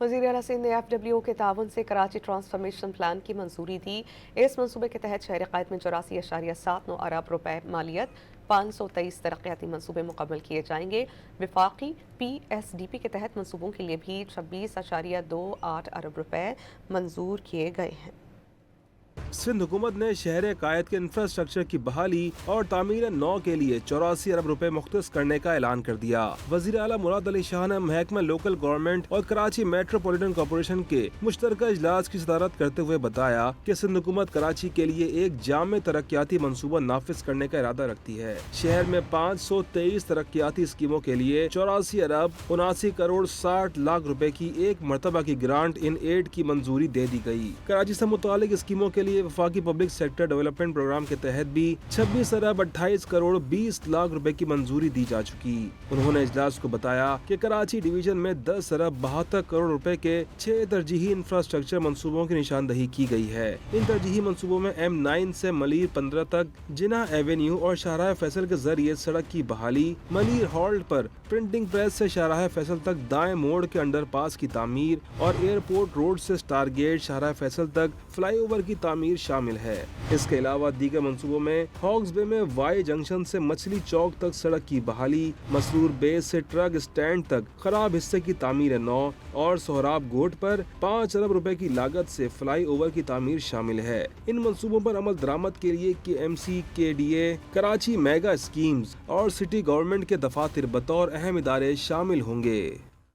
वज़ीर आला सिंध ने FWO के ताउन से कराची ट्रांसफॉर्मेशन प्लान की मंजूरी दी। इस मंसूबे के तहत शहर कायद में 84.79 अरब रुपए मालियत 523 तरक्याती मंसूबे मुकम्मल किए जाएंगे। विफाकी PSDP के तहत मंसूबों के लिए भी 26.28 अरब रुपए मंजूर किए गए हैं। सिंध हुकूमत ने शहर कायद के इंफ्रास्ट्रक्चर की बहाली और तामीर नौ के लिए 84 अरब रुपए मुख्तस करने का ऐलान कर दिया। वज़ीर आला मुराद अली शाह ने महकमा लोकल गवर्नमेंट और कराची मेट्रोपॉलिटन कॉरपोरेशन के मुश्तरका इजलास की सदारत करते हुए बताया कि सिंध हुकूमत कराची के लिए एक जामे तरक्याती मनसूबा नाफिज करने का इरादा रखती है। शहर में 523 तरक्याती स्कीमों के लिए 84 अरब 79 करोड़ 60 लाख रुपए की एक मरतबा की ग्रांट इन एड की मंजूरी दे दी गई। कराची से मुतालिक स्कीमों के लिए वफाकी पब्लिक सेक्टर डेवलपमेंट प्रोग्राम के तहत भी 26 अरब 28 करोड़ 20 लाख रुपए की मंजूरी दी जा चुकी। उन्होंने इजलास को बताया कि कराची डिवीजन में 10 अरब 72 करोड़ रुपए के 6 तरजीही इंफ्रास्ट्रक्चर मंसूबों की निशानदही की गई है। इन तरजीही मंसूबों में M9 से मलिर 15 तक जिन्ना एवेन्यू और शाहराह फैसल के जरिए सड़क की बहाली, मलिर हॉल्ट पर प्रिंटिंग प्रेस से शाहराह फैसल तक दाएं मोड़ के अंडरपास की तामीर और एयरपोर्ट रोड से स्टार गेट शाहराह फैसल तक फ्लाईओवर की तामीर शामिल है। इसके अलावा दीगर मंसूबों में हॉक्स बे में वाई जंक्शन से मछली चौक तक सड़क की बहाली, मसरूर बेस से ट्रक स्टैंड तक खराब हिस्से की तामीर नौ और सोहराब गोट पर 5 अरब रुपए की लागत से फ्लाई ओवर की तामीर शामिल है। इन मंसूबों पर अमल दरामद के लिए KMC, KDA, Karachi mega schemes और सिटी गवर्नमेंट के दफातर बतौर अहम इदारे शामिल होंगे।